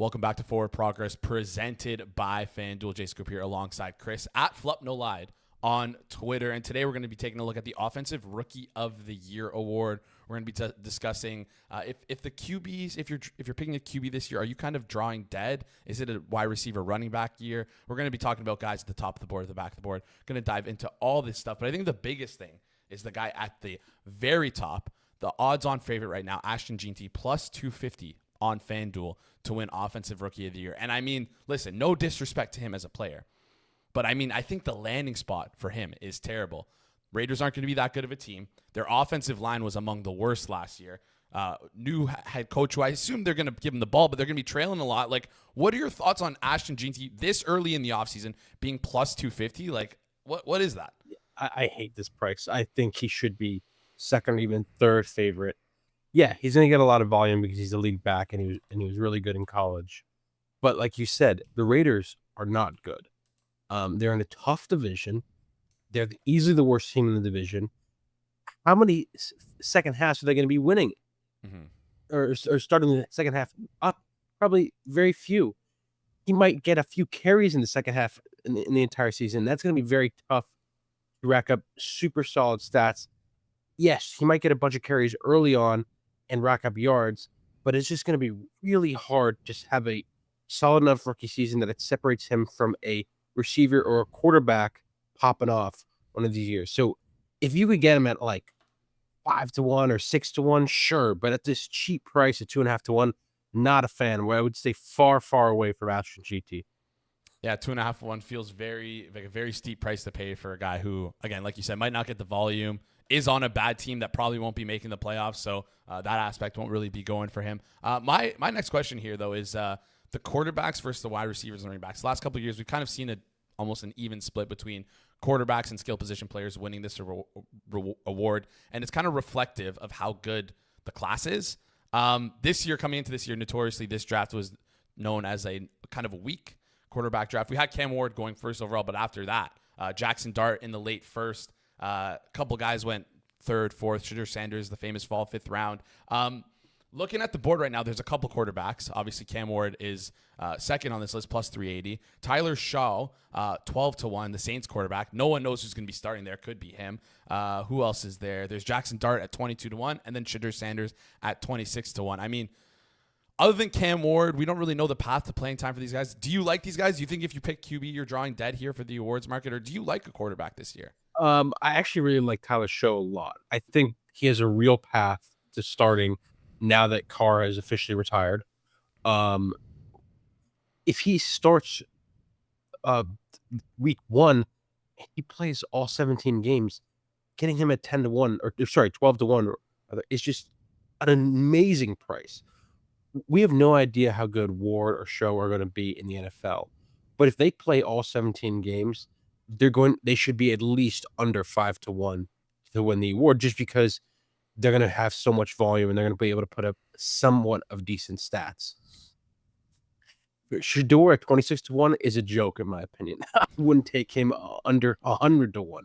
Welcome back to Forward Progress, presented by Fanduel. Jay Scoop here alongside Chris at Flup No Lied on Twitter. And today we're going to be taking a look at the Offensive Rookie of the Year award. We're going to be discussing if the QBs, if you're picking a QB this year, are you kind of drawing dead? Is it a wide receiver running back year? We're going to be talking about guys at the top of the board, at the back of the board. Going to dive into all this stuff. But I think the biggest thing is the guy at the very top, the odds-on favorite right now, Ashton Jeanty, plus 250 on FanDuel to win Offensive Rookie of the Year. And I mean, listen, no disrespect to him as a player, but I mean, I think the landing spot for him is terrible. Raiders aren't going to be that good of a team. Their offensive line was among the worst last year. New head coach, who I assume they're going to give him the ball, but they're going to be trailing a lot. Like, what are your thoughts on Ashton Jeanty this early in the offseason being plus 250? Like, what is that? I hate this price. I think he should be second or even third favorite. Yeah, he's going to get a lot of volume because he's a lead back and he was really good in college. But like you said, the Raiders are not good. They're in a tough division. They're easily the worst team in the division. How many second halves are they going to be winning? Or starting the second half up? Probably very few. He might get a few carries in the second half in the entire season. That's going to be very tough to rack up super solid stats. Yes, he might get a bunch of carries early on and rack up yards, but it's just going to be really hard to have a solid enough rookie season that it separates him from a receiver or a quarterback popping off one of these years. So if you could get him at like 5-1 or 6-1, sure, but at this cheap price at 2.5-1, not a fan. Where I would stay far, far away from Ashton Jeanty. Yeah, 2.5-1 feels like a very steep price to pay for a guy who, again, like you said, might not get the volume, is on a bad team that probably won't be making the playoffs, so that aspect won't really be going for him. My next question here, though, is the quarterbacks versus the wide receivers and running backs. The last couple of years, we've kind of seen almost an even split between quarterbacks and skill position players winning this award, and it's kind of reflective of how good the class is. This year, coming into this year, notoriously, this draft was known as a kind of a weak quarterback draft. We had Cam Ward going first overall, but after that, Jaxson Dart in the late first. A couple guys went third, fourth. Shedeur Sanders, the famous fall fifth round. Looking at the board right now, there's a couple quarterbacks. Obviously, Cam Ward is second on this list, plus 380. Tyler Shough, 12-1, the Saints quarterback. No one knows who's going to be starting there. Could be him. Who else is there? There's Jaxson Dart at 22-1, and then Shedeur Sanders at 26-1. I mean, other than Cam Ward, we don't really know the path to playing time for these guys. Do you like these guys? Do you think if you pick QB, you're drawing dead here for the awards market, or do you like a quarterback this year? I actually really like Tyler Shough a lot. I think he has a real path to starting now that Carr has officially retired. If he starts week 1, he plays all 17 games, getting him at 10-1 or 12-1 is just an amazing price. We have no idea how good Ward or Shough are going to be in the NFL, but if they play all 17 games, they should be at least under 5-1 to win the award, just because they're going to have so much volume and they're going to be able to put up somewhat of decent stats. Shedeur at 26-1 is a joke, in my opinion. I wouldn't take him under 100-1.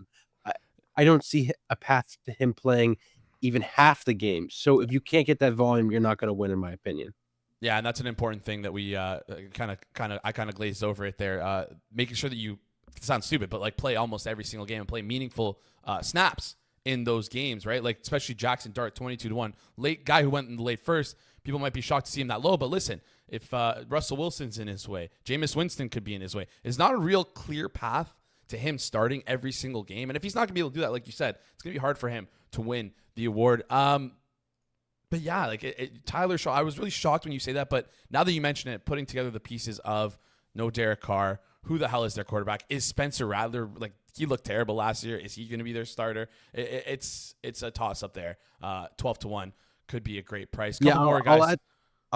I don't see a path to him playing even half the games. So if you can't get that volume, you're not going to win, in my opinion. Yeah, and that's an important thing that we I kind of glazed over it there. Making sure that you, it sounds stupid, but like play almost every single game and play meaningful snaps in those games, right? Like especially Jaxson Dart, 22-1, late guy who went in the late first. People might be shocked to see him that low, but listen, if Russell Wilson's in his way, Jameis Winston could be in his way. It's not a real clear path to him starting every single game, and if he's not gonna be able to do that, like you said, it's gonna be hard for him to win the award. But yeah, like Tyler Shough, I was really shocked when you say that, but now that you mention it, putting together the pieces of no Derek Carr, who the hell is their quarterback? Is Spencer Rattler, like, he looked terrible last year. Is he going to be their starter? It's a toss up there. 12-1 could be a great price. I'll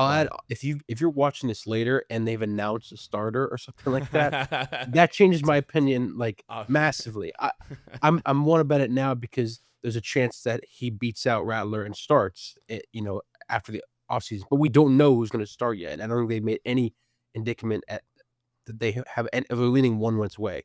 add if you're watching this later and they've announced a starter or something like that, that changes my opinion massively. I'm want to bet it now because there's a chance that he beats out Rattler and starts after the offseason. But we don't know who's going to start yet. And I don't think they've made any indicament that they have they're leaning one's way.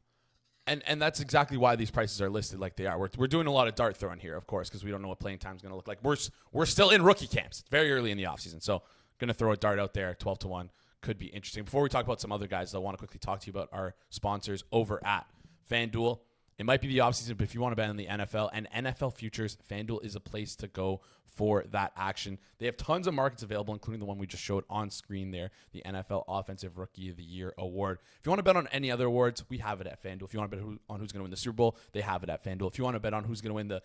And that's exactly why these prices are listed like they are. We're doing a lot of dart throwing here, of course, because we don't know what playing time is going to look like. We're still in rookie camps. It's very early in the offseason. So going to throw a dart out there, 12-1 could be interesting. Before we talk about some other guys, though, I want to quickly talk to you about our sponsors over at Fanduel. It might be the offseason, but if you want to bet on the NFL and NFL futures, Fanduel is a place to go for that action. They have tons of markets available, including the one we just showed on screen there, the NFL Offensive Rookie of the Year award. If you want to bet on any other awards, we have it at Fanduel. If you want to bet on who's going to win the Super Bowl, they have it at Fanduel. If you want to bet on who's going to win the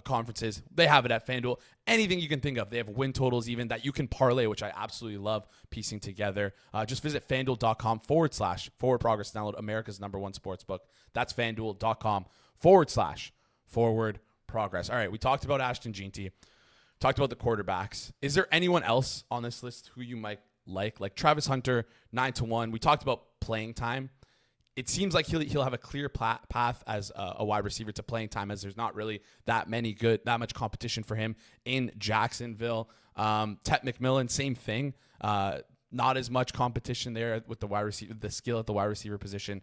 conferences, they have it at Fanduel. Anything you can think of. They have win totals even that you can parlay, which I absolutely love piecing together. Just visit fanduel.com/forward progress. Download America's #1 sportsbook. That's fanduel.com/forward progress. All right, we talked about Ashton Jeanty. Talked about the quarterbacks. Is there anyone else on this list who you might like Travis Hunter, 9-1? We talked about playing time. It seems like he'll have a clear path as a wide receiver to playing time, as there's not really that much competition for him in Jacksonville. Tet McMillan, same thing. Not as much competition there with the wide receiver, the skill at the wide receiver position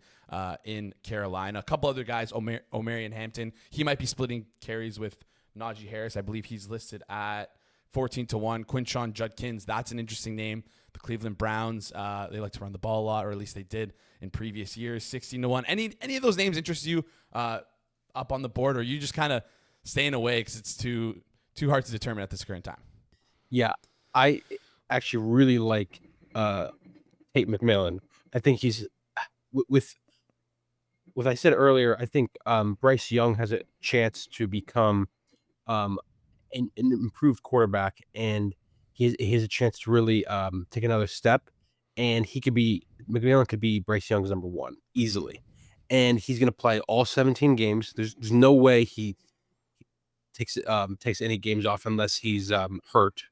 in Carolina. A couple other guys, Omarion Hampton. He might be splitting carries with Najee Harris. I believe he's listed at 14-1. Quinshon Judkins, that's an interesting name. The Cleveland Browns, they like to run the ball a lot, or at least they did in previous years. 16-1. Any of those names interest you up on the board, or are you just kind of staying away because it's too hard to determine at this current time? Yeah, I actually really like Tate McMillan. I think he's with what I said earlier. I think Bryce Young has a chance to become an improved quarterback, and he has a chance to really take another step. And McMillan could be Bryce Young's #1 easily, and he's going to play all 17 games. There's no way he takes any games off unless he's hurt.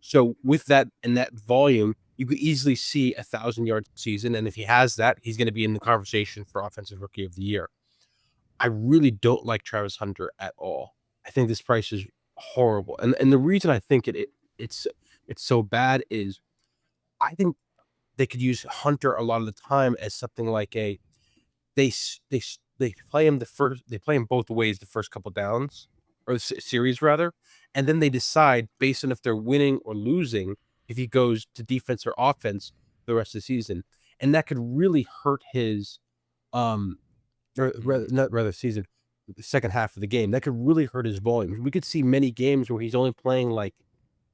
So with that and that volume, you could easily see 1,000 yards season, and if he has that, he's going to be in the conversation for Offensive Rookie of the Year. I really don't like Travis Hunter at all. I think this price is horrible, and the reason I think it's so bad is I think they could use Hunter a lot of the time as something like they play him both ways the first couple downs, or the series rather, and then they decide based on if they're winning or losing if he goes to defense or offense the rest of the season, and that could really hurt his season, the second half of the game. That could really hurt his volume. We could see many games where he's only playing like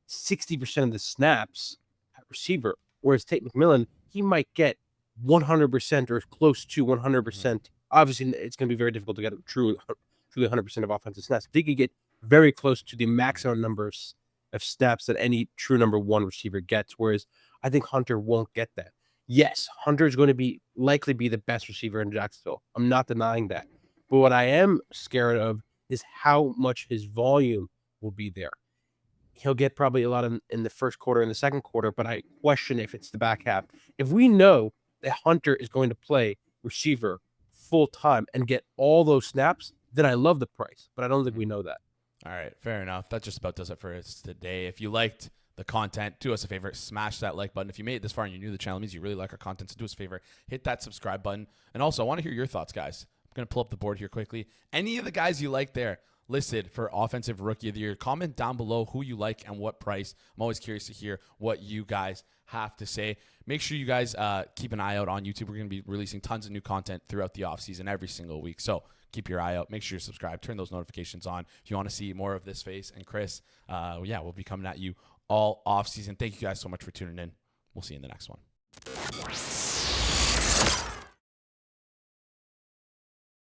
60% of the snaps at receiver, whereas Tate McMillan, he might get 100% or close to 100%. Obviously, it's going to be very difficult to get truly 100% of offensive snaps. They could get very close to the maximum number of snaps that any true #1 receiver gets, whereas I think Hunter won't get that. Yes, Hunter is going to likely be the best receiver in Jacksonville. I'm not denying that. But what I am scared of is how much his volume will be there. He'll get probably a lot in the first quarter and the second quarter, but I question if it's the back half. If we know that Hunter is going to play receiver full time and get all those snaps, then I love the price. But I don't think we know that. All right, fair enough. That just about does it for us today. If you liked the content, do us a favor, smash that like button. If you made it this far and you're new to the channel, it means you really like our content, so do us a favor, hit that subscribe button. And also, I want to hear your thoughts, guys. I'm going to pull up the board here quickly. Any of the guys you like there listed for Offensive Rookie of the Year, comment down below who you like and what price. I'm always curious to hear what you guys have to say. Make sure you guys keep an eye out on YouTube. We're going to be releasing tons of new content throughout the offseason every single week. So keep your eye out. Make sure you're subscribed. Turn those notifications on if you want to see more of this face. And Chris, we'll be coming at you all offseason. Thank you guys so much for tuning in. We'll see you in the next one.